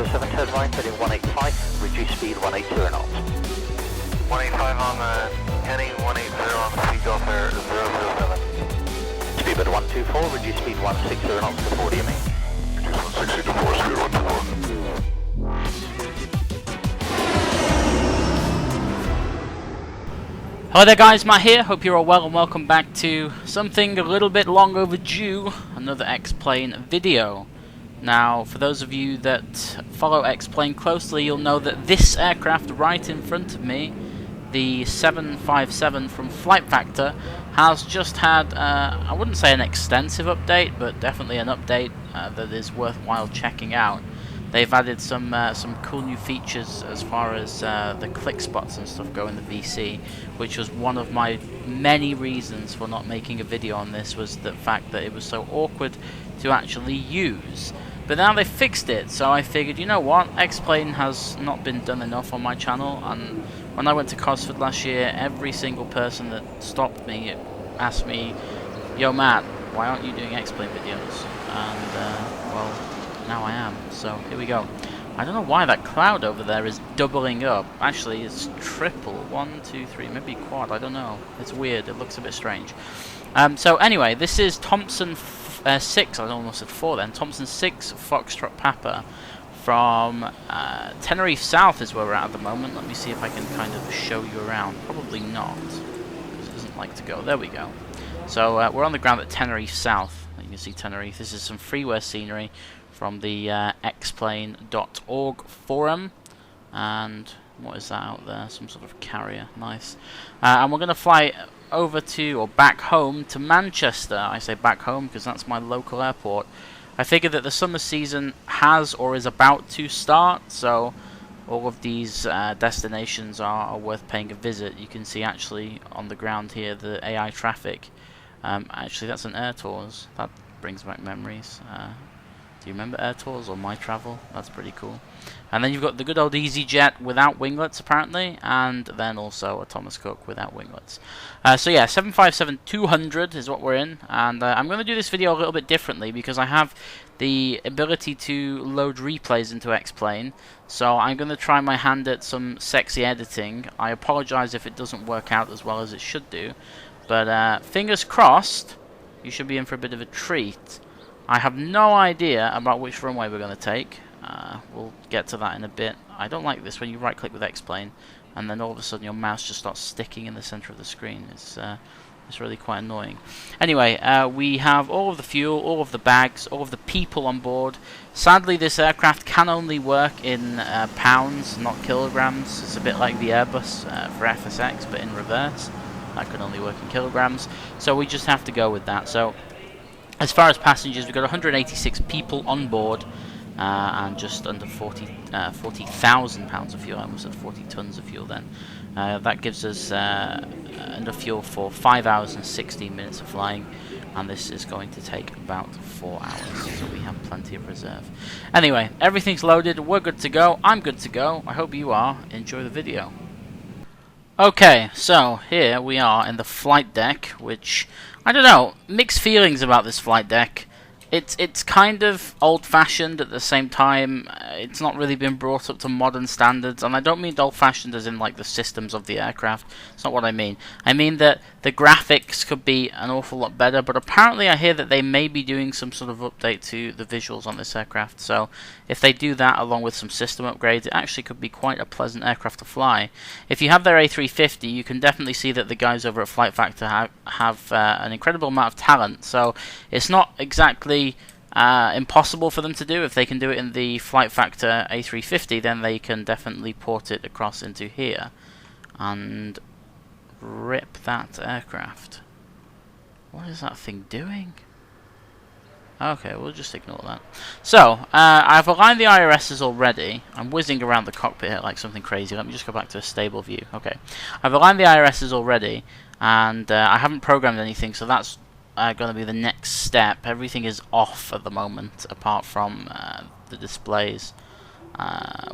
07, turn right, heading 185, reduce speed 180 knots. 185 on the heading, 180 on the speed Gulf Air 007. Speedbird 124, reduce speed 160 knots to 40 me. Reduce 160 to 4, speed 124. Hello there guys, Matt here, hope you're all well and welcome back to something a little bit long overdue, another X-Plane video. Now, for those of you that follow X-Plane closely, you'll know that this aircraft right in front of me, the 757 from FlightFactor, has just had, I wouldn't say an extensive update, but definitely an update that is worthwhile checking out. They've added some cool new features as far as the click spots and stuff go in the VC, which was one of my many reasons for not making a video on this, was the fact that it was so awkward to actually use. But now they fixed it, so I figured, you know what, X-Plane has not been done enough on my channel, and when I went to Cosford last year, every single person that stopped me asked me, yo Matt, why aren't you doing X-Plane videos? And, well, now I am, so here we go. I don't know why that cloud over there is doubling up. Actually, it's triple. 1, 2, 3, maybe quad, I don't know. It's weird, it looks a bit strange. So anyway, this is Thomson 6, I almost said 4 then. Thomson 6 Foxtrot Papa from Tenerife South is where we're at the moment. Let me see if I can kind of show you around. Probably not, because it doesn't like to go. There we go. So we're on the ground at Tenerife South. You can see Tenerife. This is some freeware scenery from the xplane.org forum, and what is that out there? Some sort of carrier. Nice. And we're going to fly over to, or back home to Manchester. I say back home because that's my local airport. I figured that the summer season has or is about to start, so all of these destinations are worth paying a visit. You can see actually on the ground here the AI traffic. Actually, that's an Air Tours. That brings back memories. Do you remember Air Tours or My Travel? That's pretty cool. And then you've got the good old EasyJet without winglets apparently, and then also a Thomas Cook without winglets. So yeah, 757-200 is what we're in, and I'm going to do this video a little bit differently because I have the ability to load replays into X-Plane, so I'm going to try my hand at some sexy editing. I apologize if it doesn't work out as well as it should do, but fingers crossed, you should be in for a bit of a treat. I have no idea about which runway we're going to take. We'll get to that in a bit. I don't like this when you right click with X-Plane and then all of a sudden your mouse just starts sticking in the center of the screen. It's really quite annoying. Anyway, we have all of the fuel, all of the bags, all of the people on board. Sadly, this aircraft can only work in pounds, not kilograms. It's a bit like the Airbus for FSX, but in reverse. That can only work in kilograms. So we just have to go with that. So as far as passengers, we've got 186 people on board and just under 40,000 pounds of fuel. I almost said 40 tons of fuel then. That gives us enough fuel for 5 hours and 16 minutes of flying, and this is going to take about 4 hours, so we have plenty of reserve. Anyway, everything's loaded, we're good to go, I'm good to go, I hope you are. Enjoy the video. Okay, so here we are in the flight deck, which, I don't know, mixed feelings about this flight deck. It's kind of old-fashioned at the same time. It's not really been brought up to modern standards, and I don't mean old-fashioned as in like the systems of the aircraft. It's not what I mean. I mean that the graphics could be an awful lot better, but apparently I hear that they may be doing some sort of update to the visuals on this aircraft. So if they do that along with some system upgrades, it actually could be quite a pleasant aircraft to fly. If you have their A350, you can definitely see that the guys over at FlightFactor have an incredible amount of talent. So it's not exactly impossible for them to do. If they can do it in the FlightFactor A350, then they can definitely port it across into here and rip that aircraft. What is that thing doing? Okay, we'll just ignore that. So, I've aligned the IRSs already. I'm whizzing around the cockpit here like something crazy. Let me just go back to a stable view. Okay, I've aligned the IRSs already, and I haven't programmed anything, so that's going to be the next step. Everything is off at the moment, apart from the displays.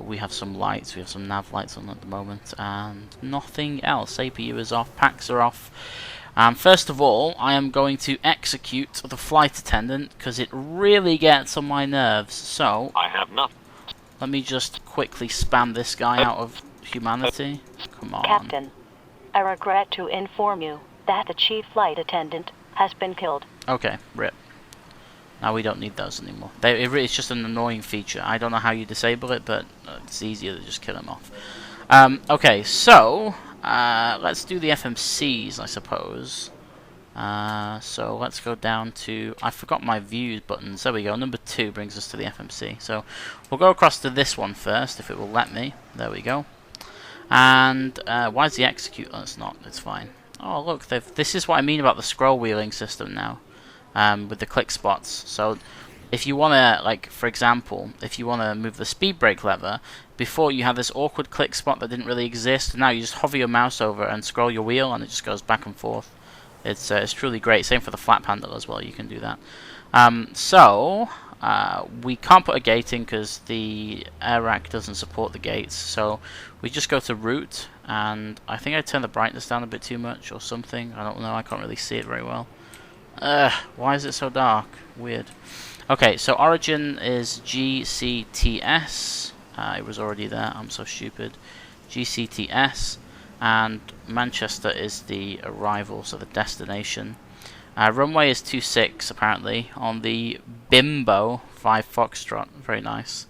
We have some lights, we have some nav lights on at the moment, and nothing else. APU is off, packs are off. First of all, I am going to execute the flight attendant, because it really gets on my nerves. So, I have nothing. Let me just quickly spam this guy out of humanity. Come on. Captain, I regret to inform you that the chief flight attendant has been killed. Okay, rip. Now we don't need those anymore. It's just an annoying feature. I don't know how you disable it, but it's easier to just kill them off. Okay, so let's do the FMCs, I suppose. So let's go down to... I forgot my view buttons. There we go. Number 2 brings us to the FMC. So we'll go across to this one first, if it will let me. There we go. And why is the execute? Oh, it's not. It's fine. Oh, look. This is what I mean about the scroll wheeling system now. With the click spots. So if you want to, like, for example, if you want to move the speed brake lever, before you have this awkward click spot that didn't really exist. Now you just hover your mouse over and scroll your wheel, and it just goes back and forth. It's truly great. Same for the flap handle as well. You can do that. We can't put a gate in because the air rack doesn't support the gates. So we just go to route, and I think I turned the brightness down a bit too much or something. I don't know. I can't really see it very well. Why is it so dark? Weird. Okay, so origin is GCTS. It was already there. I'm so stupid. GCTS. And Manchester is the arrival, so the destination. Runway is 26 apparently on the Bimbo 5 Foxtrot. Very nice.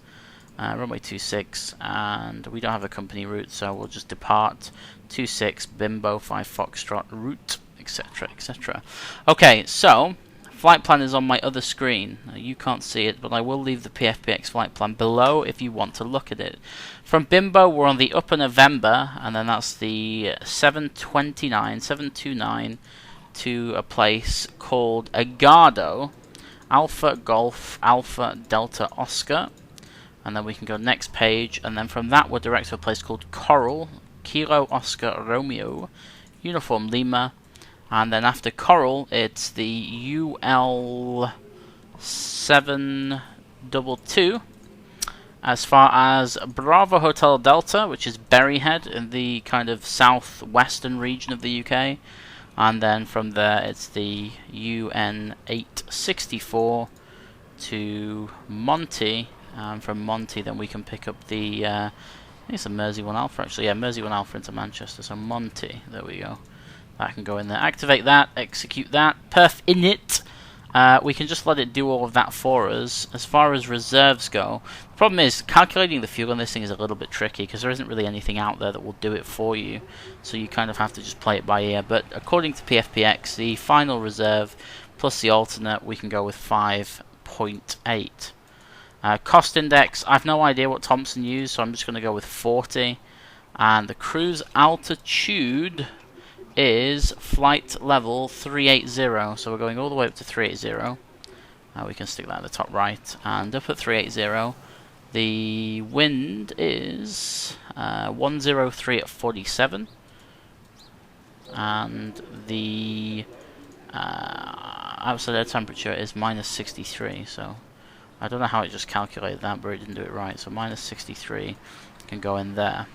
Runway 26, and we don't have a company route, so we'll just depart 26 Bimbo 5 Foxtrot route, etc., etc. Okay, so flight plan is on my other screen. You can't see it, but I will leave the PFPX flight plan below if you want to look at it. From Bimbo, we're on the Upper November, and then that's the 729 to a place called Agado, Alpha Golf Alpha Delta Oscar, and then we can go next page, and then from that we're direct to a place called Coral, Kilo Oscar Romeo, Uniform Lima. And then after Coral, it's the UL722 as far as Bravo Hotel Delta, which is Berryhead in the kind of southwestern region of the UK. And then from there, it's the UN864 to Monty. And from Monty, then we can pick up the... I think it's a Mersey 1 Alpha, actually. Yeah, Mersey 1 Alpha into Manchester. So Monty, there we go. That can go in there. Activate that, execute that. Perf init. We can just let it do all of that for us. As far as reserves go, the problem is calculating the fuel on this thing is a little bit tricky because there isn't really anything out there that will do it for you. So you kind of have to just play it by ear. But according to PFPX, the final reserve plus the alternate, we can go with 5.8. Cost index, I have no idea what Thomson used, so I'm just going to go with 40. And the cruise altitude is flight level 380, so we're going all the way up to 380. We can stick that at the top right, and up at 380 the wind is 103 at 47, and the outside air temperature is minus 63, so I don't know how it just calculated that, but it didn't do it right, so minus 63 can go in there.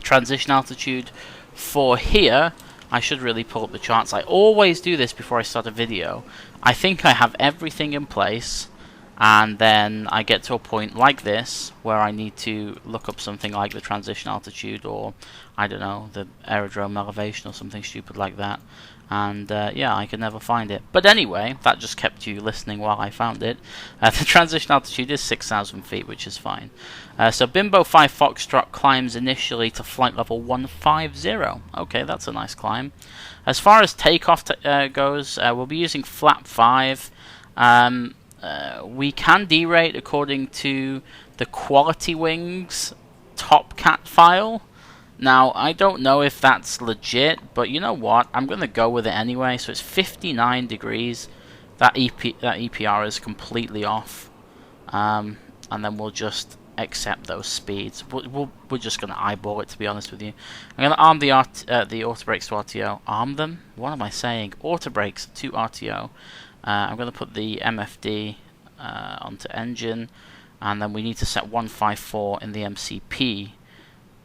Transition altitude for here, I should really pull up the charts. I always do this before I start a video. I think I have everything in place, and then I get to a point like this where I need to look up something like the transition altitude, or I don't know, the aerodrome elevation or something stupid like that. And yeah, I could never find it. But anyway, that just kept you listening while I found it. The transition altitude is 6,000 feet, which is fine. So Bimbo 5 Foxtrot climbs initially to flight level 150. Okay, that's a nice climb. As far as takeoff goes, we'll be using flap 5. We can derate according to the Quality Wings Top Cat file. Now, I don't know if that's legit, but you know what? I'm going to go with it anyway. So it's 59 degrees. That EPR is completely off. And then we'll just accept those speeds. We're just going to eyeball it, to be honest with you. I'm going to arm the auto brakes to RTO. Arm them? What am I saying? Auto brakes to RTO. I'm going to put the MFD onto engine. And then we need to set 154 in the MCP.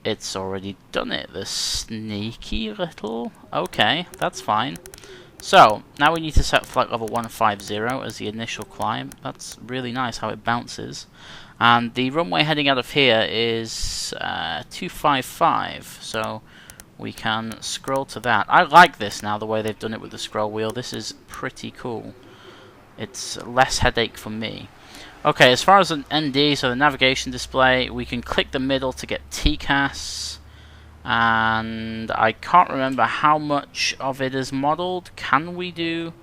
It's already done it, the sneaky little... Okay, that's fine. So, now we need to set flight level 150 as the initial climb. That's really nice how it bounces. And the runway heading out of here is 255, so we can scroll to that. I like this now, the way they've done it with the scroll wheel. This is pretty cool. It's less headache for me. Okay, as far as an ND, so the navigation display, we can click the middle to get TCAS. And I can't remember how much of it is modeled. Can we do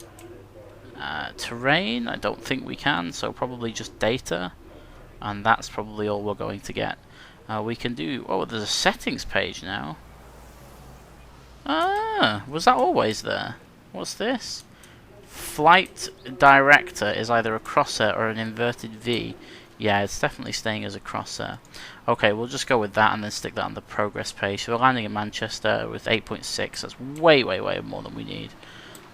terrain? I don't think we can, so probably just data. And that's probably all we're going to get. We can do... Oh, there's a settings page now. Ah, was that always there? What's this? Flight director is either a crosshair or an inverted V. Yeah, it's definitely staying as a crosshair. Okay, we'll just go with that and then stick that on the progress page. So we're landing in Manchester with 8.6. That's way more than we need.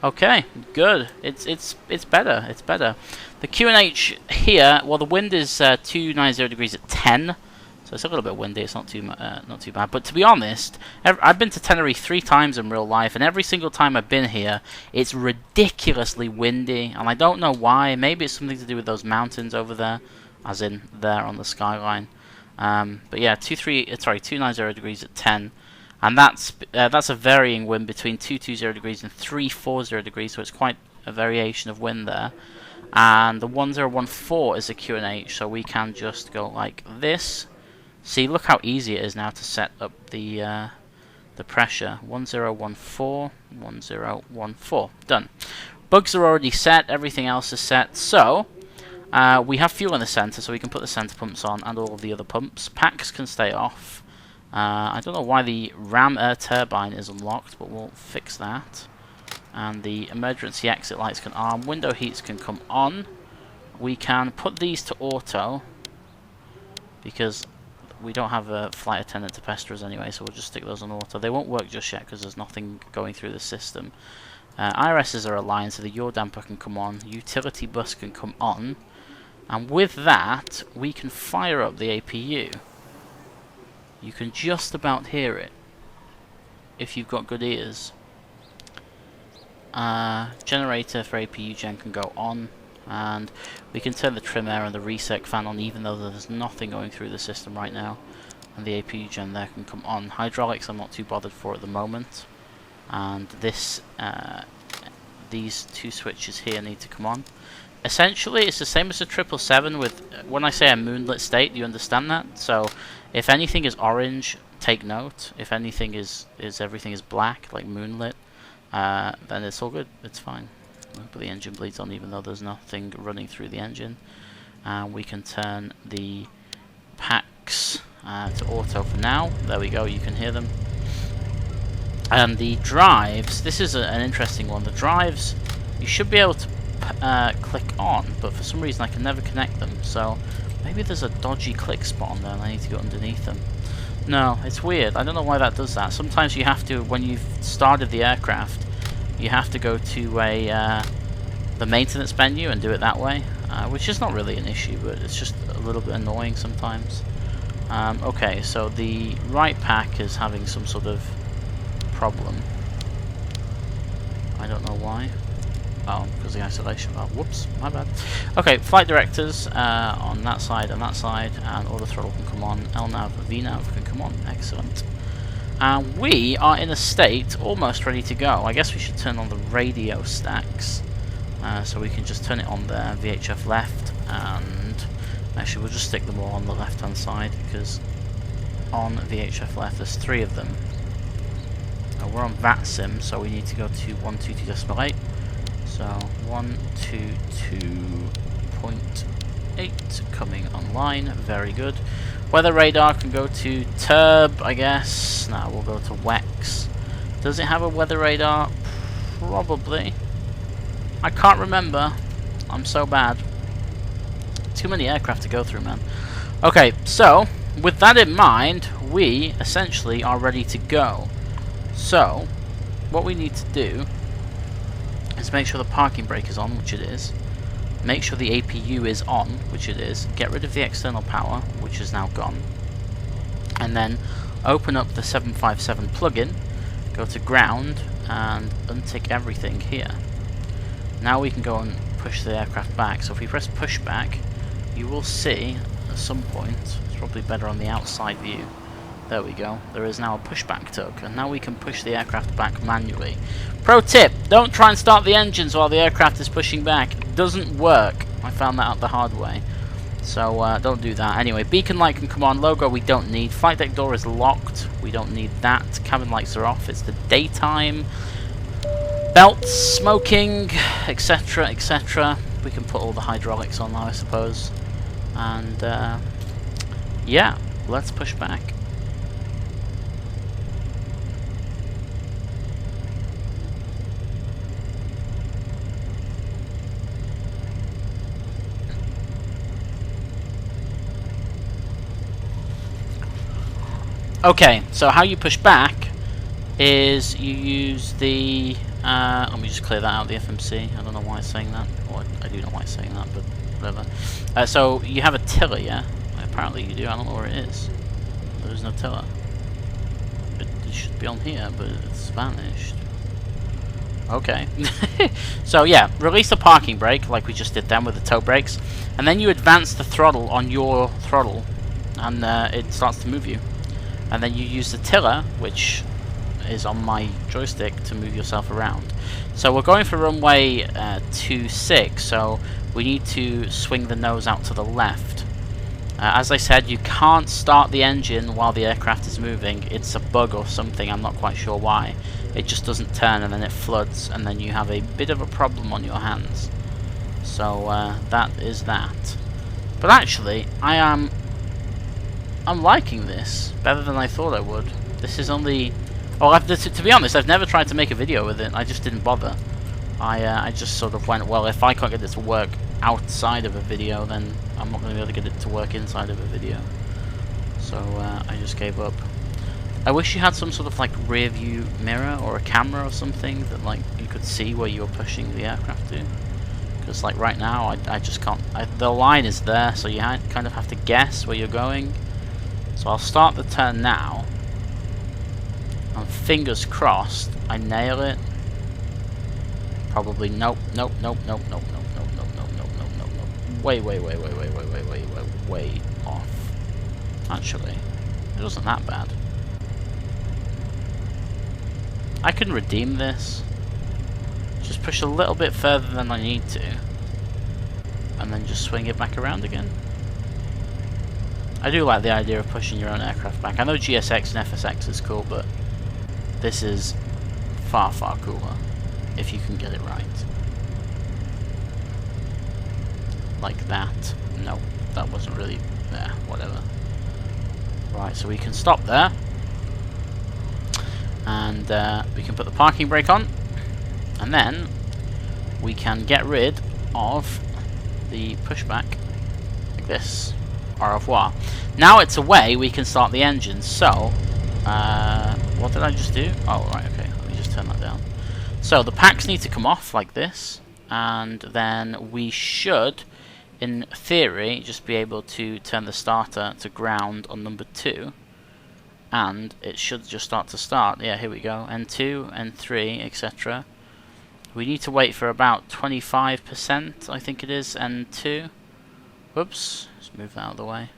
Okay, good. It's better. It's better. The QNH here, well, the wind is 290 degrees at 10. So it's a little bit windy. It's not too bad. But to be honest, I've been to Tenerife 3 times in real life, and every single time I've been here, it's ridiculously windy, and I don't know why. Maybe it's something to do with those mountains over there, as in there on the skyline. But yeah, 290 degrees at 10, and that's a varying wind between 220 degrees and 340 degrees. So it's quite a variation of wind there. And the 1014 is a QNH, so we can just go like this. See, look how easy it is now to set up the pressure. 1014, 1014, done. Bugs are already set. Everything else is set. So we have fuel in the center, so we can put the center pumps on and all of the other pumps. Packs can stay off. I don't know why the ram air turbine is unlocked, but we'll fix that. And the emergency exit lights can arm. Window heats can come on. We can put these to auto because we don't have a flight attendant to pester us anyway, so we'll just stick those on auto. They won't work just yet because there's nothing going through the system. IRSs are aligned, so the yaw damper can come on. Utility bus can come on. And with that, we can fire up the APU. You can just about hear it if you've got good ears. Generator for APU gen can go on, and we can turn the trim air and the resec fan on even though there's nothing going through the system right now, and the APU gen there can come on. Hydraulics I'm not too bothered for at the moment, and this these 2 switches here need to come on. Essentially it's the same as a 777 with, when I say a moonlit state, do you understand that? So if anything is orange, take note. If anything is everything is black, like moonlit, then it's all good, it's fine. But the engine bleeds on even though there's nothing running through the engine. And we can turn the packs to auto for now. There we go, you can hear them. And the drives, this is an interesting one. The drives, you should be able to click on, but for some reason I can never connect them. So maybe there's a dodgy click spot on there and I need to go underneath them. No, it's weird. I don't know why that does that. Sometimes you have to, when you've started the aircraft, you have to go to the maintenance menu and do it that way, which is not really an issue, but it's just a little bit annoying sometimes. Okay, so the right pack is having some sort of problem. I don't know why. Oh, because the isolation valve. Whoops, my bad. Okay, flight directors on that side and that side, and auto throttle can come on. LNAV, VNAV can come on. Excellent. And we are in a state almost ready to go. I guess we should turn on the radio stacks. So we can just turn it on there, VHF left, and actually we'll just stick them all on the left hand side because on VHF left there's 3 of them. We're on VATSIM, so we need to go to 122.8. So 122.8 coming online, very good. Weather radar can go to Turb, I guess. Now we'll go to WEX. Does it have a weather radar? Probably. I can't remember. I'm so bad. Too many aircraft to go through, man. Okay, so with that in mind, we essentially are ready to go. So what we need to do is make sure the parking brake is on, which it is. Make sure the APU is on, which it is. Get rid of the external power, which is now gone. And then open up the 757 plugin, go to ground, and untick everything here. Now we can go and push the aircraft back. So if we press pushback, you will see at some point, it's probably better on the outside view. There we go. There is now a pushback tug, and now we can push the aircraft back manually. Pro tip: don't try and start the engines while the aircraft is pushing back. It doesn't work. I found that out the hard way. So don't do that. Anyway, beacon light can come on. Logo we don't need. Flight deck door is locked. We don't need that. Cabin lights are off. It's the daytime. Belts, smoking, etc., etc. We can put all the hydraulics on now, I suppose. And yeah, let's push back. Okay, so how you push back is you use the let me just clear that out, the FMC. I don't know why it's saying that. Or I do know why it's saying that, but whatever. So you have a tiller, yeah? Apparently you do. I don't know where it is. There's no tiller. It should be on here, but it's vanished. Okay. So yeah, release the parking brake like we just did then with the toe brakes, and then you advance the throttle on your throttle, and it starts to move you. And then you use the tiller, which is on my joystick, to move yourself around. So we're going for runway 26, so we need to swing the nose out to the left. As I said, you can't start the engine while the aircraft is moving. It's a bug or something, I'm not quite sure why. It just doesn't turn and then it floods, and then you have a bit of a problem on your hands. So that is that. But actually, I'm liking this better than I thought I would. This is only... Well, to be honest, I've never tried to make a video with it. I just didn't bother. I just sort of went, well, if I can't get it to work outside of a video, then I'm not going to be able to get it to work inside of a video. So I just gave up. I wish you had some sort of like rear view mirror or a camera or something that like you could see where you're pushing the aircraft to. Because like right now, I just can't. The line is there, so you kind of have to guess where you're going. So I'll start the turn now, and fingers crossed I nail it. Probably nope, nope, nope, nope, nope, nope, nope, nope, nope, nope, nope, nope, nope. Way off. Actually, it wasn't that bad. I can redeem this. Just push a little bit further than I need to, and then just swing it back around again. I do like the idea of pushing your own aircraft back. I know GSX and FSX is cool, but this is far, far cooler if you can get it right. Like that. No, that wasn't really there. Whatever. Right, so we can stop there. And we can put the parking brake on. And then we can get rid of the pushback like this. Au revoir. Now it's away, we can start the engine. So, what did I just do? Oh, right, okay. Let me just turn that down. So, the packs need to come off like this. And then we should, in theory, just be able to turn the starter to ground on number 2. And it should just start to start. Yeah, here we go. N2, N3, etc. We need to wait for about 25%, I think it is, N2. Whoops. Let's move that out of the way.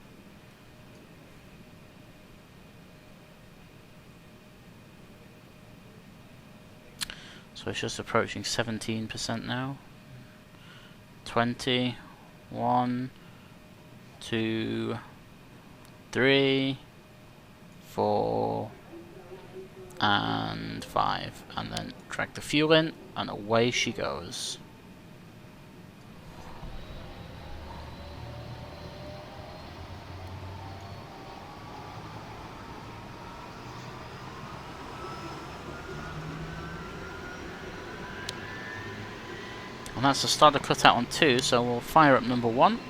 So it's just approaching 17% now. 20, 1, 2, 3, 4, and 5. And then drag the fuel in, and away she goes. And that's the starter cutout on 2, so we'll fire up number 1.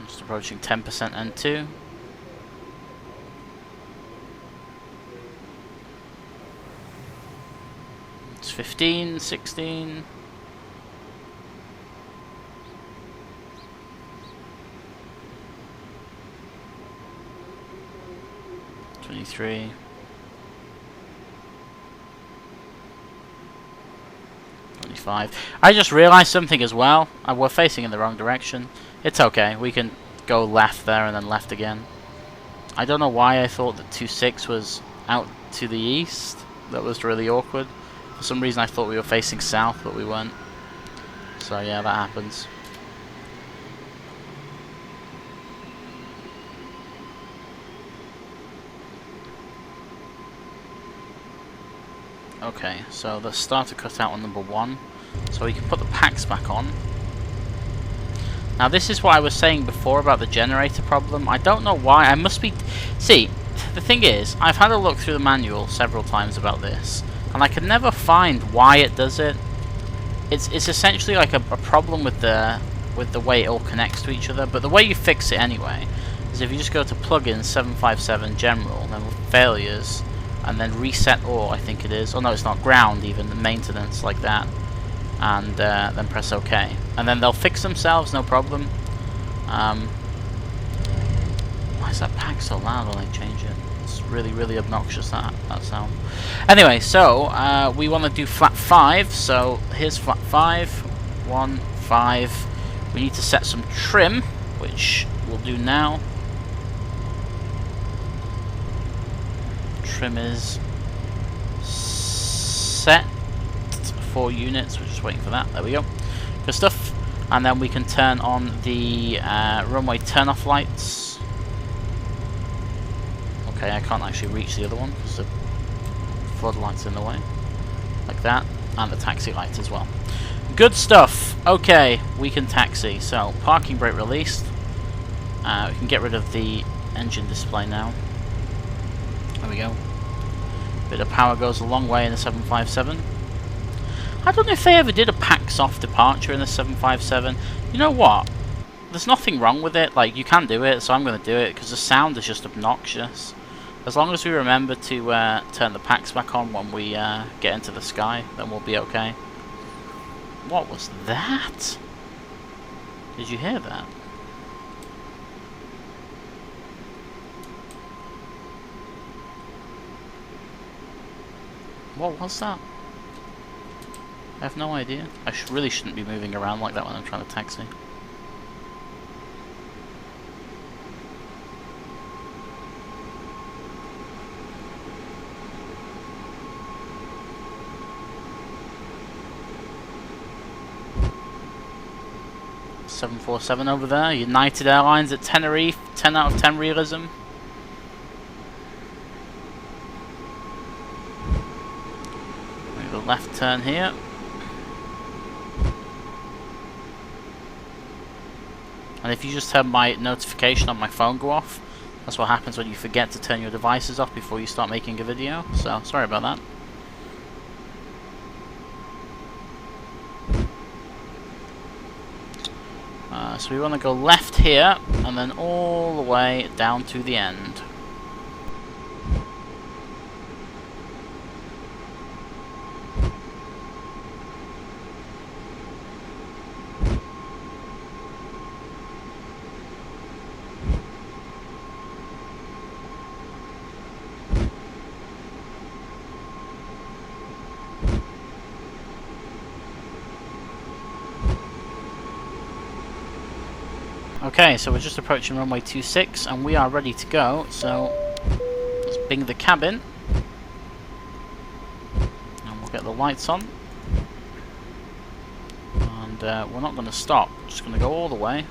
Just approaching 10% N2. It's 15, 16. 23. 25. I just realised something as well. We're facing in the wrong direction. It's okay. We can go left there and then left again. I don't know why I thought that 26 was out to the east. That was really awkward. For some reason I thought we were facing south, but we weren't. So yeah, that happens. Okay, so the starter cut out on number 1, so we can put the packs back on. Now this is what I was saying before about the generator problem. I don't know why. I must be... See, the thing is, I've had a look through the manual several times about this, and I can never find why it does it. It's essentially like a problem with the way it all connects to each other, but the way you fix it anyway is if you just go to plugins 757 general, then failures, and then reset all, I think it is. Oh no, it's not, ground even, the maintenance, like that. And then press OK. And then they'll fix themselves, no problem. Why is that pack so loud when I change it? It's really, really obnoxious, that sound. Anyway, so we want to do flat 5, so here's flat 5. 1, 5. We need to set some trim, which we'll do now. Trim is set 4 units. We're just waiting for that. There we go. Good stuff. And then we can turn on the runway turn-off lights. Okay, I can't actually reach the other one because the floodlight's in the way. Like that. And the taxi light as well. Good stuff. Okay, we can taxi. So, parking brake released. We can get rid of the engine display now. There we go. Bit of power goes a long way in the 757. I don't know if they ever did a packs off departure in the 757. You know what? There's nothing wrong with it. Like, you can do it, so I'm going to do it because the sound is just obnoxious. As long as we remember to turn the packs back on when we get into the sky, then we'll be okay. What was that? Did you hear that? What was that? I have no idea. I really shouldn't be moving around like that when I'm trying to taxi. .747 over there. United Airlines at Tenerife. 10 out of 10 realism. The left turn here. And if you just have my notification on my phone go off, that's what happens when you forget to turn your devices off before you start making a video. So, sorry about that. So we want to go left here, and then all the way down to the end. Okay, so we're just approaching runway 26 and we are ready to go, so let's bing the cabin and we'll get the lights on, and we're not going to stop, we're just going to go all the way,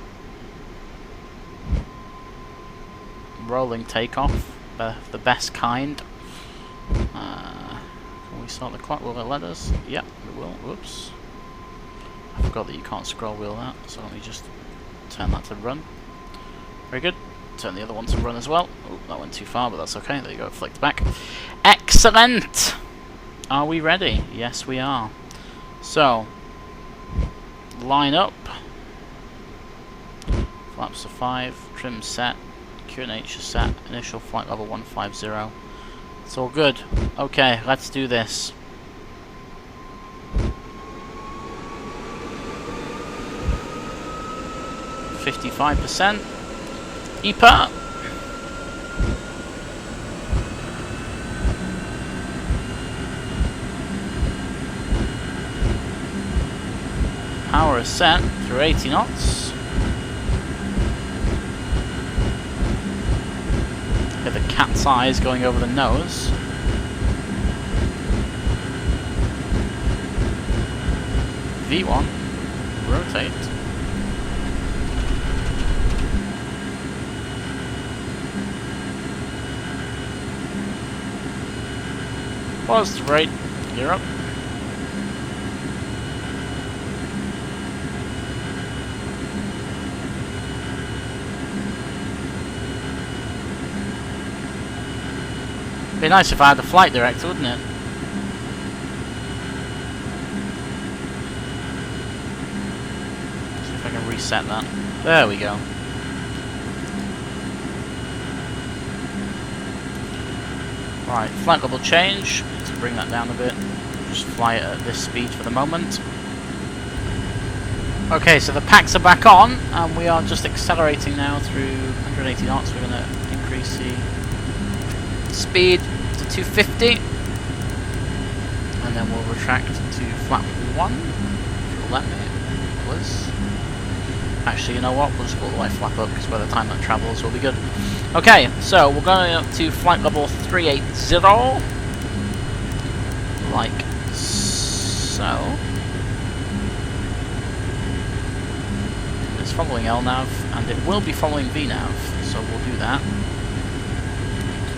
rolling takeoff, the best kind. Can we start the clock? Will it let us? Yep, it will. Whoops, I forgot that you can't scroll wheel that, so let me just turn that to run. Very good. Turn the other one to run as well. Oh, that went too far, but that's okay. There you go, flicked back. Excellent! Are we ready? Yes, we are. So, line up. Flaps are 5. Trim set. QNH is set. Initial flight level 150. It's all good. Okay, let's do this. %. EPA. is set through 80 knots. Get the cat's eyes going over the nose. V1, rotate. Pause, right, gear up. Be nice if I had a flight director, wouldn't it? See if I can reset that. There we go. Right, flight level change. Let's bring that down a bit. Just fly it at this speed for the moment. Okay, so the packs are back on, and we are just accelerating now through 180 knots. We're going to increase the speed to 250, and then we'll retract to flap 1, if you'll let me, please. Actually, you know what, we'll just go all the way flap up, because by the time that travels we'll be good. Okay, so we're going up to flight level 380, like so. It's following LNAV, and it will be following VNAV, so we'll do that.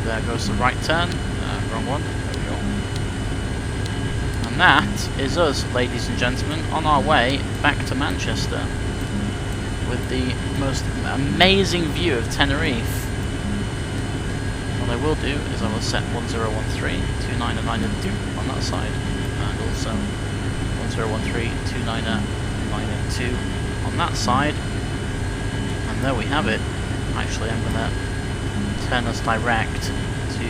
There goes the right turn. Wrong one. There we go. And that is us, ladies and gentlemen, on our way back to Manchester with the most amazing view of Tenerife. What I will do is I will set 1013, 29 and 902 on that side, and also 1013, 29 and 902 on that side. And there we have it. Actually, I'm going to turn us direct to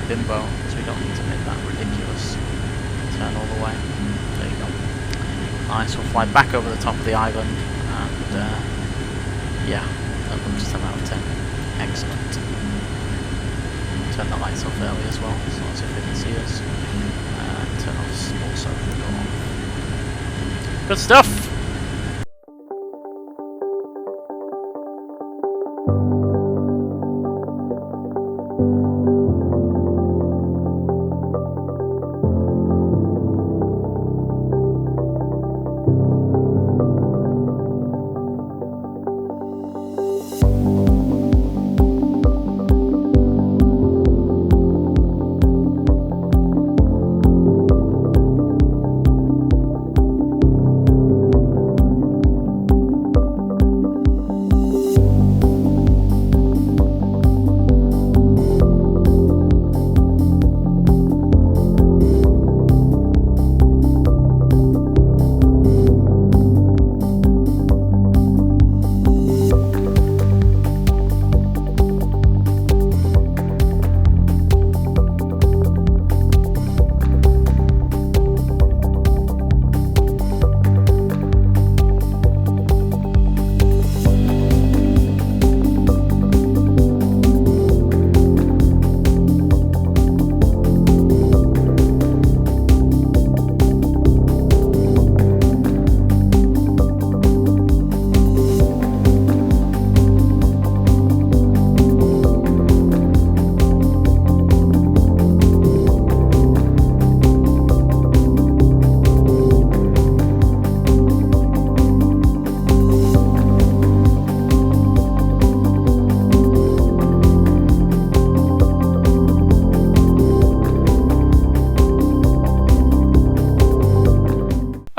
Bimbo, because we don't need to make that ridiculous turn all the way. There you go. Nice, we'll fly back over the top of the island, and yeah, that looks 10 out of 10. Excellent. Turn the lights off early as well, so as if they can see us. Turn off also the door. Good stuff!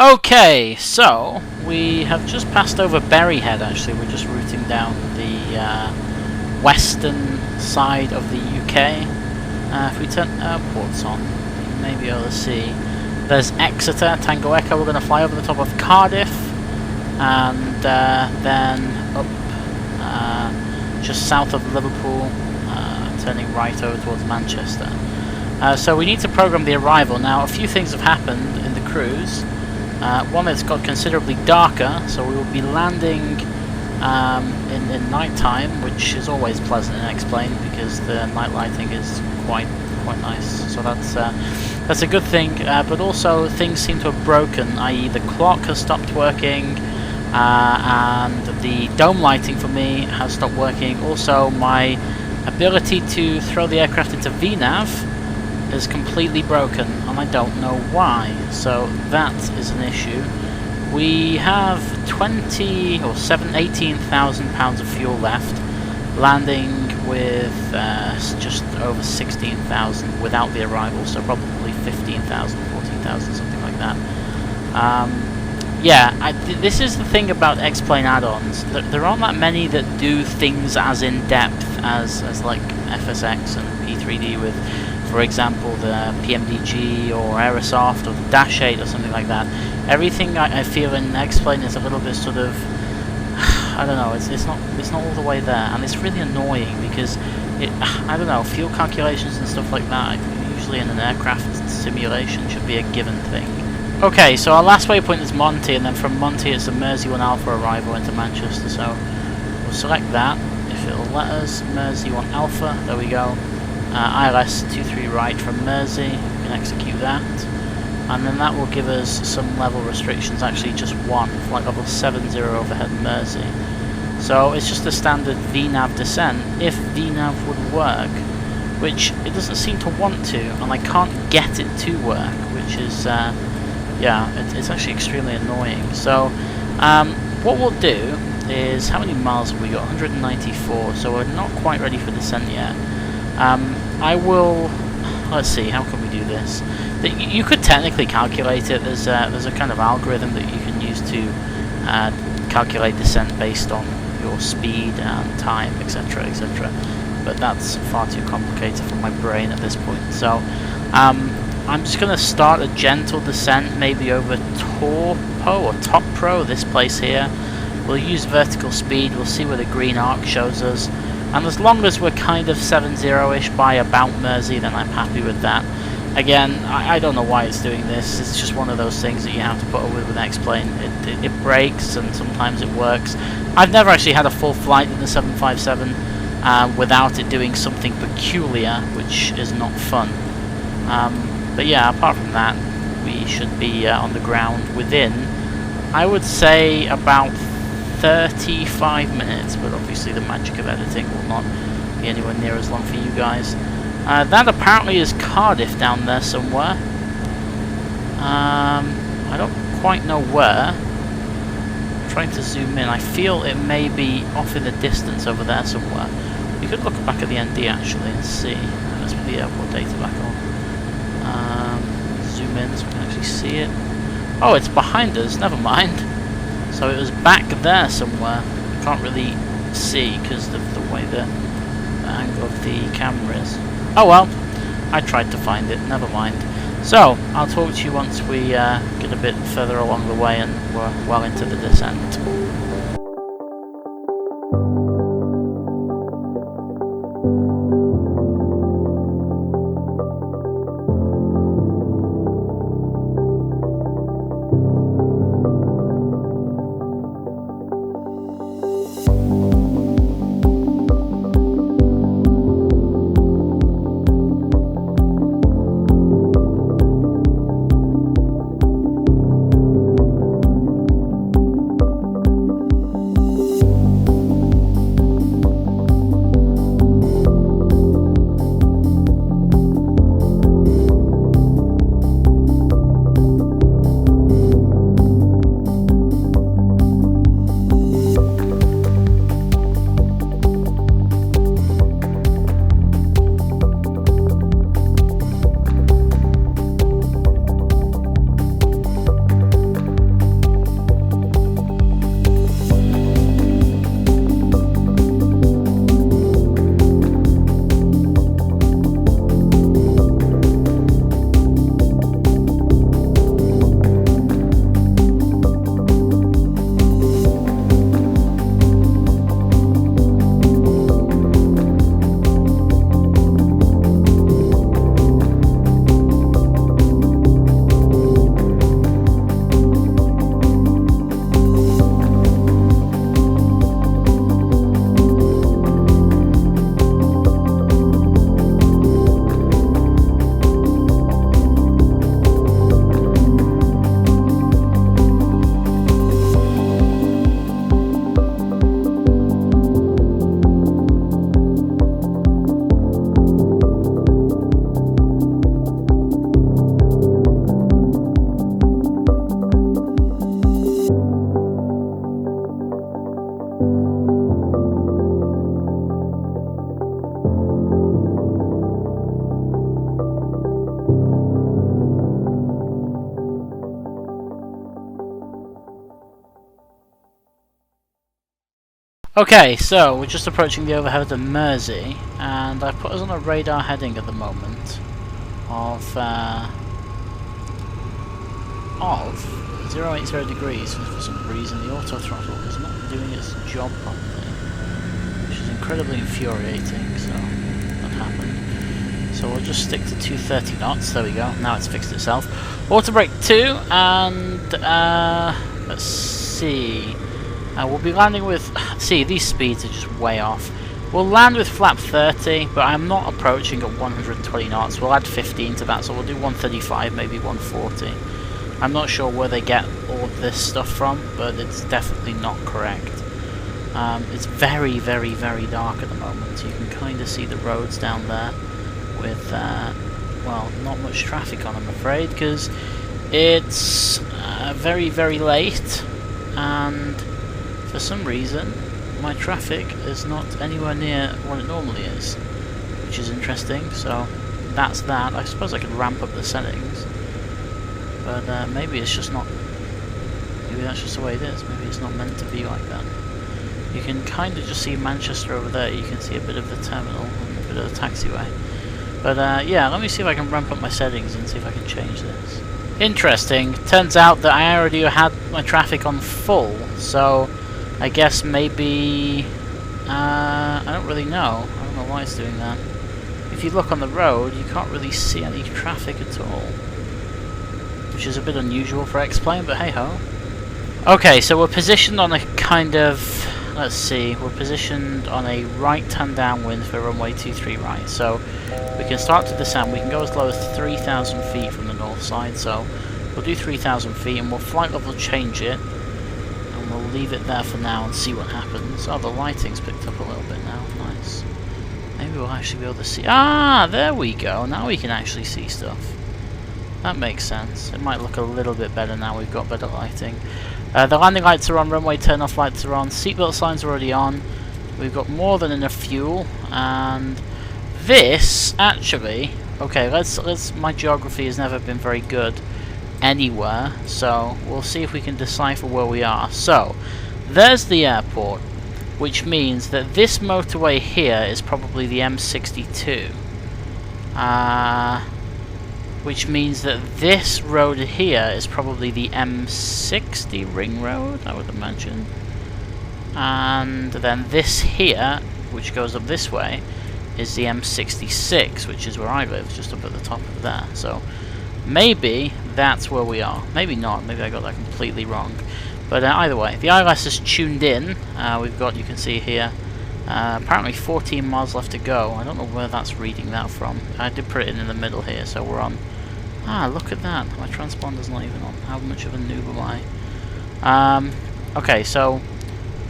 Okay, so we have just passed over Berryhead. Actually, we're just routing down the western side of the UK. If we turn airports on, you may be able to see there's Exeter, Tango Echo. We're going to fly over the top of Cardiff, and then up just south of Liverpool, turning right over towards Manchester. So we need to program the arrival. Now, a few things have happened in the cruise. One, it's got considerably darker, so we will be landing in night time, which is always pleasant in X-Plane because the night lighting is quite nice. So that's a good thing. But also things seem to have broken, i.e. the clock has stopped working. and the dome lighting for me has stopped working. Also, my ability to throw the aircraft into VNAV is completely broken, and I don't know why, so that is an issue. We have 18,000 pounds of fuel left, landing with just over 16,000 without the arrival, so probably 15,000, 14,000, something like that. Yeah, this is the thing about X-Plane add-ons. There aren't that many that do things as in-depth as like FSX and P3D with, for example, the PMDG or Aerosoft or the Dash 8 or something like that. Everything I feel in X-Plane is a little bit sort of, I don't know, it's not all the way there, and it's really annoying because I don't know, fuel calculations and stuff like that usually in an aircraft simulation should be a given thing. Okay, so our last waypoint is Monty, and then from Monty it's a Mersey 1 Alpha arrival into Manchester, so we'll select that. If it'll let us, Mersey 1 Alpha, there we go. ILS 23 right from Mersey, we can execute that. And then that will give us some level restrictions, actually just one, flight level 70 overhead Mersey. So it's just a standard VNAV descent, if VNAV would work, which it doesn't seem to want to, and I can't get it to work, which is, yeah, it's actually extremely annoying. So what we'll do is, how many miles have we got? 194, so we're not quite ready for descent yet. I will, let's see, how can we do this? You could technically calculate it. There's a kind of algorithm that you can use to calculate descent based on your speed and time, etc., etc. But that's far too complicated for my brain at this point. So I'm just going to start a gentle descent, maybe over Torpo or Top Pro, this place here. We'll use vertical speed, we'll see where the green arc shows us. And as long as we're kind of 7-0-ish by about Mersey, then I'm happy with that. Again, I don't know why it's doing this. It's just one of those things that you have to put up with X-Plane. It breaks, and sometimes it works. I've never actually had a full flight in the 757 without it doing something peculiar, which is not fun. But yeah, apart from that, we should be on the ground within, I would say, about 35 minutes, but obviously the magic of editing will not be anywhere near as long for you guys. That apparently is Cardiff down there somewhere. I don't quite know where. I'm trying to zoom in. I feel it may be off in the distance over there somewhere. We could look back at the ND actually and see. Let's put the airport data back on. Zoom in so we can actually see it. Oh, it's behind us, never mind. So it was back there somewhere. I can't really see because of the way the angle of the camera is. Oh well, I tried to find it, never mind. So, I'll talk to you once we get a bit further along the way and we're well into the descent. Okay, so we're just approaching the overhead of Mersey, and I put us on a radar heading at the moment of 080 degrees. For some reason the auto throttle is not doing its job properly, which is incredibly infuriating, so that happened. So we'll just stick to 230 knots, there we go, now it's fixed itself. Auto brake 2, and let's see, we'll be landing with, see, these speeds are just way off. We'll land with flap 30, but I'm not approaching at 120 knots. We'll add 15 to that, so we'll do 135, maybe 140. I'm not sure where they get all of this stuff from, but it's definitely not correct. It's very, very, very dark at the moment. You can kind of see the roads down there with, well, not much traffic on, I'm afraid, because it's very, very late, and for some reason my traffic is not anywhere near what it normally is, which is interesting. So that's that. I suppose I could ramp up the settings, but maybe it's just not, maybe that's just the way it is. Maybe it's not meant to be like that. You can kind of just see Manchester over there. You can see a bit of the terminal and a bit of the taxiway. But yeah, let me see if I can ramp up my settings and see if I can change this. Interesting. Turns out that I already had my traffic on full, so I guess maybe, I don't really know. I don't know why it's doing that. If you look on the road, you can't really see any traffic at all, which is a bit unusual for X-Plane, but hey ho. Okay, so we're positioned on a kind of, let's see, we're positioned on a right-hand downwind for runway 23 right, so we can start to descend. We can go as low as 3,000 feet from the north side, so we'll do 3,000 feet and we'll flight level change it. We'll leave it there for now and see what happens. Oh, the lighting's picked up a little bit now. Nice. Maybe we'll actually be able to see. Ah, there we go. Now we can actually see stuff. That makes sense. It might look a little bit better now we've got better lighting. The landing lights are on, runway turn-off lights are on, seatbelt signs are already on. We've got more than enough fuel, and this actually. Okay, let's. My geography has never been very good anywhere, so we'll see if we can decipher where we are. So there's the airport, which means that this motorway here is probably the M62, which means that this road here is probably the M60 ring road, I would imagine, and then this here, which goes up this way, is the M66, which is where I live, just up at the top of there. So maybe that's where we are. Maybe not. Maybe I got that completely wrong. But either way, the ILS is tuned in. We've got, you can see here, apparently 14 miles left to go. I don't know where that's reading that from. I did put it in the middle here, so we're on. Ah, look at that. My transponder's not even on. How much of a noob am I? Okay, so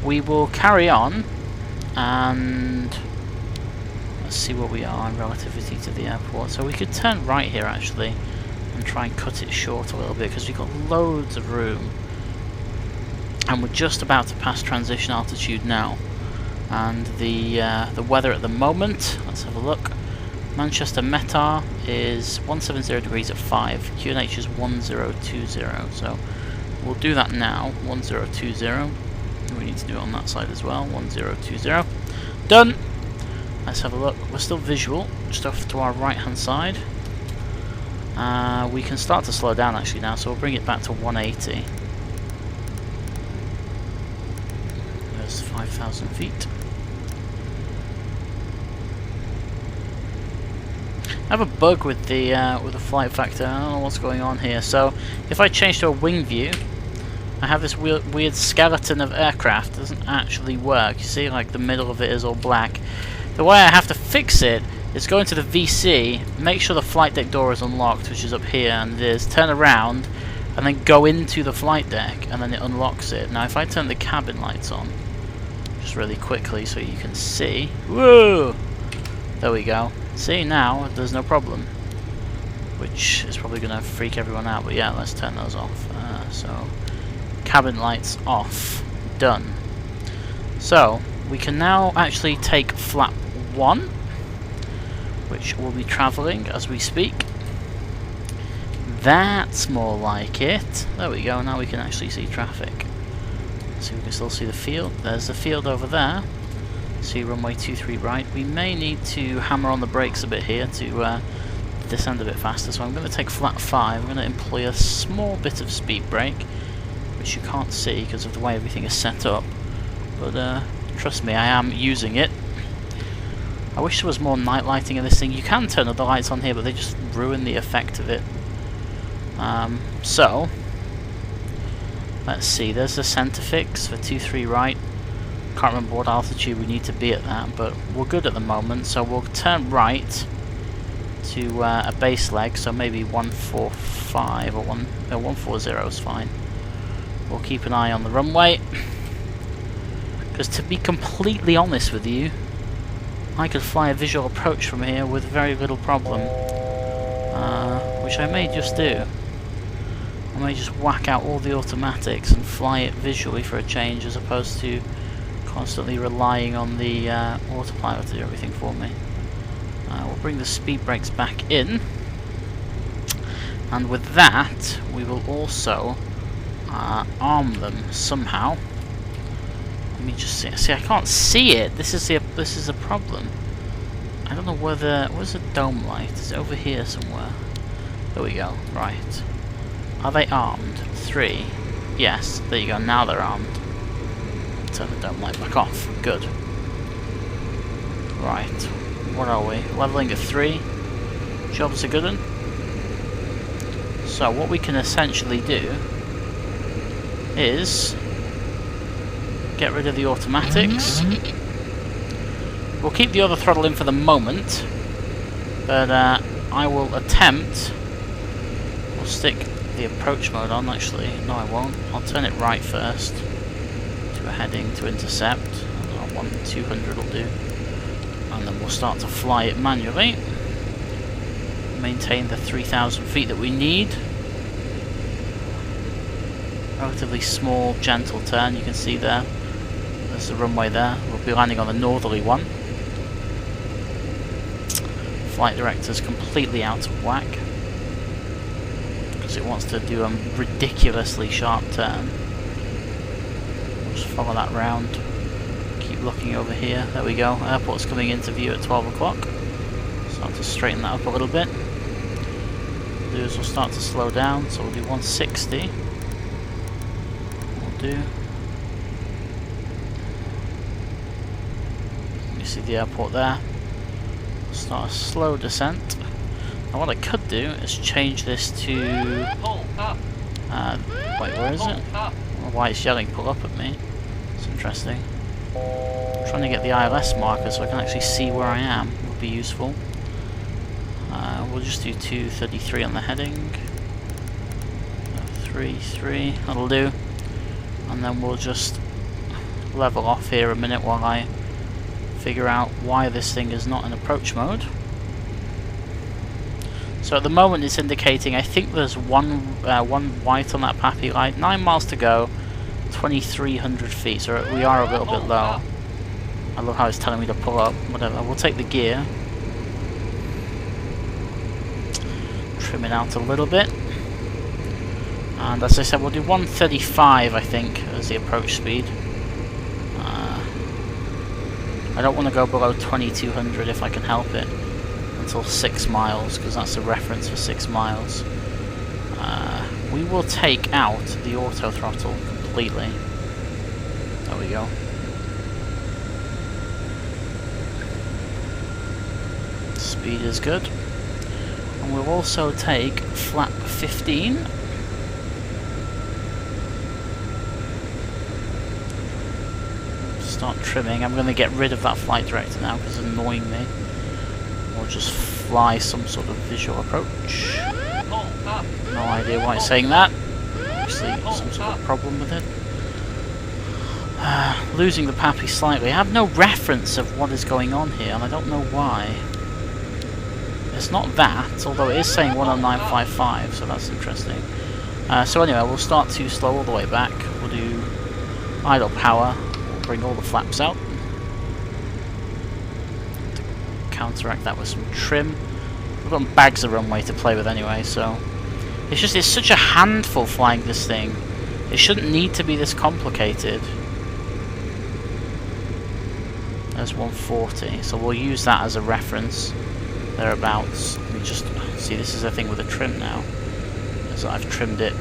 we will carry on, and let's see where we are in relativity to the airport. So we could turn right here, actually, and try and cut it short a little bit, because we've got loads of room, and we're just about to pass transition altitude now. And the weather at the moment, let's have a look. Manchester METAR is 170 degrees at 5, QNH is 1020, so we'll do that now. 1020, we need to do it on that side as well. 1020, done. Let's have a look. We're still visual, just off to our right hand side. We can start to slow down actually now, so we'll bring it back to 180. There's 5,000 feet. I have a bug with the FlightFactor. I don't know what's going on here. So if I change to a wing view, I have this weird skeleton of aircraft. It doesn't actually work. You see, like the middle of it is all black. The way I have to fix it is go into the VC, make sure the flight deck door is unlocked, which is up here, and it is, turn around, and then go into the flight deck, and then it unlocks it. Now if I turn the cabin lights on, just really quickly so you can see, whoa! There we go. See, now there's no problem, which is probably going to freak everyone out, but yeah, let's turn those off. So, cabin lights off. Done. So, we can now actually take flap 1, which will be travelling as we speak. That's more like it. There we go, now we can actually see traffic. So we can still see the field. There's the field over there. See runway 23 right. We may need to hammer on the brakes a bit here to descend a bit faster. So I'm going to take flat 5. I'm going to employ a small bit of speed brake, which you can't see because of the way everything is set up. But trust me, I am using it. I wish there was more night lighting in this thing. You can turn other lights on here, but they just ruin the effect of it. So, let's see, there's the centre fix for 23 right. Can't remember what altitude we need to be at that, but we're good at the moment, so we'll turn right to a base leg, so maybe 145 or 140 is fine. We'll keep an eye on the runway, because to be completely honest with you, I could fly a visual approach from here with very little problem, which I may just do. I may just whack out all the automatics and fly it visually for a change, as opposed to constantly relying on the autopilot to do everything for me. We'll bring the speed brakes back in, and with that we will also arm them somehow. Let me just see. See, I can't see it. This is a problem. I don't know whether... Where's the dome light? It's over here somewhere. There we go. Right. Are they armed? 3. Yes. There you go. Now they're armed. Turn the dome light back off. Good. Right. What are we? Leveling at 3. Job's a good one. So what we can essentially do is get rid of the automatics. We'll keep the other throttle in for the moment, but I will attempt... We'll stick the approach mode on, actually. No, I won't. I'll turn it right first to a heading to intercept. 200 will do. And then we'll start to fly it manually. Maintain the 3,000 feet that we need. Relatively small, gentle turn, you can see there. There's the runway there. We'll be landing on the northerly one. Flight director's completely out of whack because it wants to do a ridiculously sharp turn. We'll just follow that round. Keep looking over here. There we go. Airport's coming into view at 12 o'clock. Start to straighten that up a little bit. What we'll do is we'll start to slow down. So we'll do 160. We'll do. You see the airport there. Start a slow descent. Now what I could do is change this to... wait, where is it? I don't know why it's yelling pull up at me. It's interesting. I'm trying to get the ILS marker so I can actually see where I am. Would be useful. We'll just do 233 on the heading. 3, that'll do. And then we'll just level off here a minute while I figure out why this thing is not in approach mode. So at the moment it's indicating, I think there's one white on that PAPI light. 9 miles to go, 2,300 feet, so we are a little bit low. I love how it's telling me to pull up. Whatever, we'll take the gear. Trim it out a little bit. And as I said, we'll do 135, I think, as the approach speed. I don't want to go below 2,200 if I can help it until 6 miles, because that's the reference for 6 miles. We will take out the auto throttle completely. There we go. Speed is good. And we'll also take flap 15. Start trimming. I'm going to get rid of that flight director now because it's annoying me. We'll just fly some sort of visual approach. No idea why it's saying that. Obviously some sort of problem with it. Losing the PAPI slightly. I have no reference of what is going on here and I don't know why. It's not that, although it is saying 10955, so that's interesting. So anyway, we'll start to slow all the way back. We'll do idle power. Bring all the flaps out. To counteract that with some trim. We've got bags of runway to play with anyway, so it's such a handful flying this thing. It shouldn't need to be this complicated. There's 140, so we'll use that as a reference. Thereabouts. Let me just see, this is a thing with a trim now. So I've trimmed it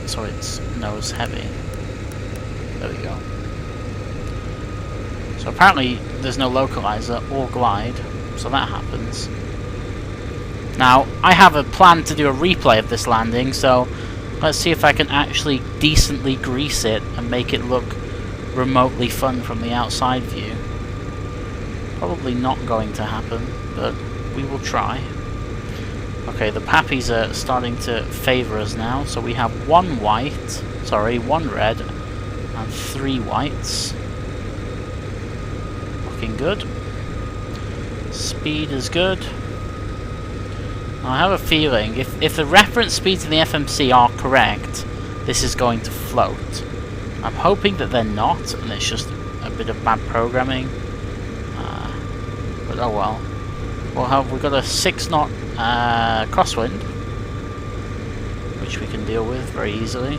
so it's nose heavy. There we go. So apparently there's no localizer or glide, so that happens. Now, I have a plan to do a replay of this landing, so let's see if I can actually decently grease it and make it look remotely fun from the outside view. Probably not going to happen, but we will try. Okay, the pappies are starting to favour us now, so we have one red and 3 whites. Looking good. Speed is good. I have a feeling if the reference speeds in the FMC are correct, this is going to float. I'm hoping that they're not, and it's just a bit of bad programming. But oh well. We've got a 6 knot crosswind, which we can deal with very easily.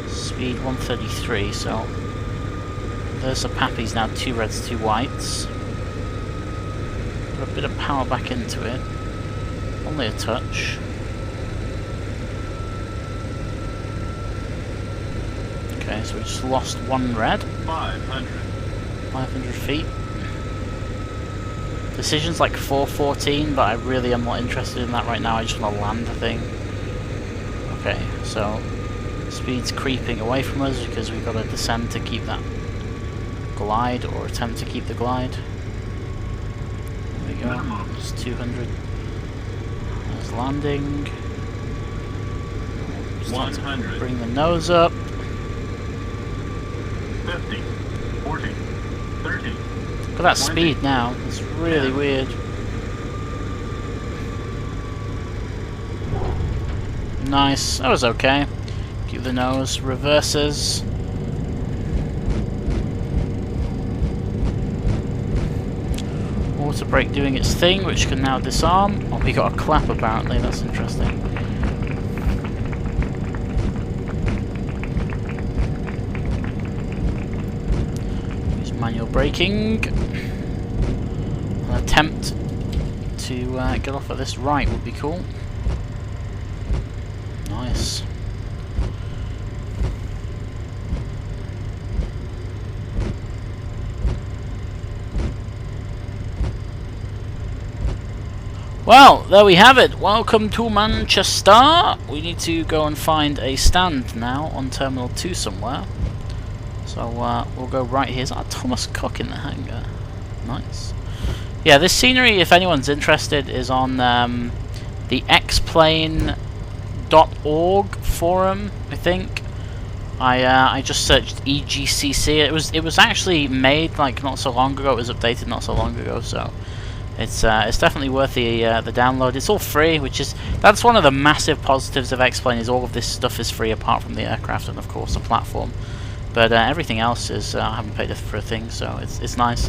Speed 133, so there's the pappies now, 2 reds, 2 whites. Put a bit of power back into it. Only a touch. Okay, so we just lost 1 red. 500 feet. Decision's like 414, but I really am not interested in that right now. I just want to land the thing. Okay, so speed's creeping away from us because we've got to descend to keep that glide, or attempt to keep the glide. There we go. It's 200. There's landing. 100. Bring the nose up. 50. 40. 30. Look at that speed now. It's really weird. Nice. That was okay. Keep the nose. Reverses. Water brake doing its thing, which can now disarm. Oh, we got a clap apparently. That's interesting. Use manual braking. An attempt to get off at this right would be cool. Nice. Well, there we have it. Welcome to Manchester. We need to go and find a stand now on Terminal 2 somewhere. So we'll go right here. Is that Thomas Cook in the hangar? Nice. Yeah, this scenery, if anyone's interested, is on the xplane.org forum, I think. I just searched EGCC. It was actually made like not so long ago. It was updated not so long ago, so it's definitely worth the download. It's all free, that's one of the massive positives of X-Plane, is all of this stuff is free apart from the aircraft and of course the platform. But everything else is I haven't paid for a thing, so it's nice.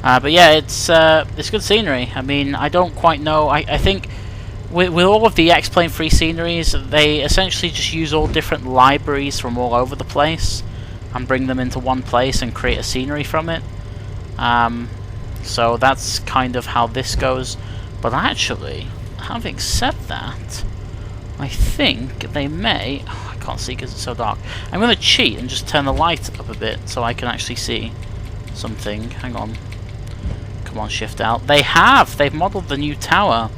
But yeah, it's good scenery. I mean, I don't quite know. I think with all of the X-Plane free sceneries, they essentially just use all different libraries from all over the place and bring them into one place and create a scenery from it. So that's kind of how this goes. But actually, having said that, I think they may... Oh, I can't see because it's so dark. I'm going to cheat and just turn the light up a bit so I can actually see something. Hang on. Come on, shift out. They've modelled the new tower.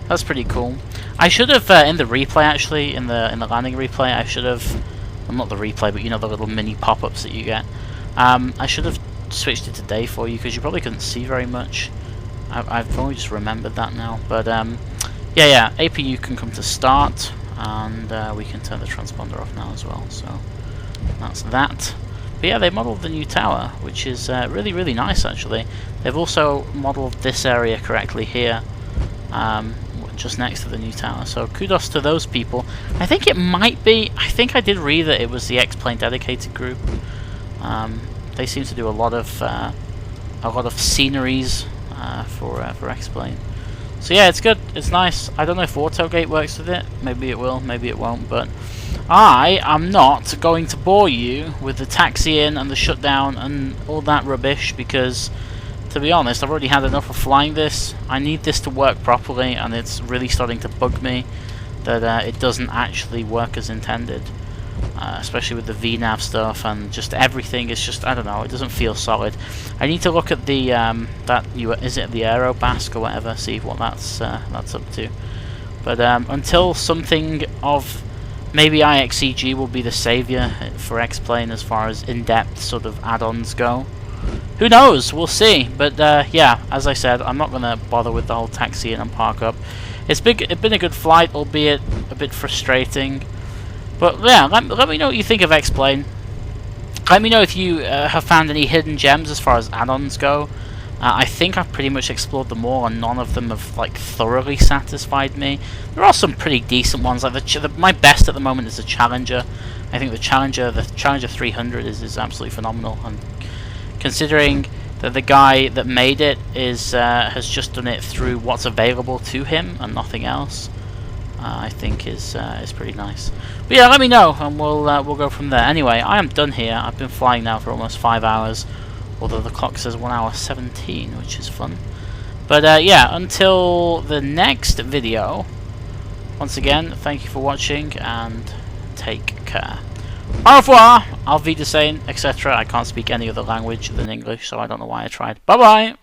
That's pretty cool. I should have, in the replay actually, in the landing replay, I should have... Well, not the replay, but you know the little mini pop-ups that you get. I should have switched it to day for you because you probably couldn't see very much. I've only just remembered that now. But yeah, APU can come to start, and we can turn the transponder off now as well. So that's that. But yeah, they modelled the new tower, which is really, really nice actually. They've also modelled this area correctly here, just next to the new tower. So kudos to those people. I think it might be. I think I did read that it was the X-Plane dedicated group. They seem to do a lot of sceneries for X-Plane. So yeah, it's good. It's nice. I don't know if AutoGate works with it. Maybe it will, maybe it won't. But I am not going to bore you with the taxi-in and the shutdown and all that rubbish because, to be honest, I've already had enough of flying this. I need this to work properly, and it's really starting to bug me that it doesn't actually work as intended. Especially with the VNAV stuff and just everything. It's just, I don't know, it doesn't feel solid. I need to look at the is it the Aerobask or whatever, see what that's up to. But until something of maybe IXEG will be the savior for X-Plane as far as in-depth sort of add-ons go. Who knows? We'll see. But yeah, as I said, I'm not gonna bother with the whole taxi in and park up. It's been a good flight, albeit a bit frustrating. But yeah, let me know what you think of X-Plane. Let me know if you have found any hidden gems as far as add-ons go. I think I've pretty much explored them all, and none of them have like thoroughly satisfied me. There are some pretty decent ones. Like my best at the moment is the Challenger. I think the Challenger 300 is absolutely phenomenal. And considering that the guy that made it has just done it through what's available to him and nothing else, I think is pretty nice. But yeah, let me know and we'll go from there. Anyway, I am done here. I've been flying now for almost 5 hours, although the clock says 1 hour 17, which is fun. But yeah, until the next video, once again, thank you for watching and take care. Au revoir, auf Wiedersehen, etc. I can't speak any other language than English, so I don't know why I tried. Bye bye.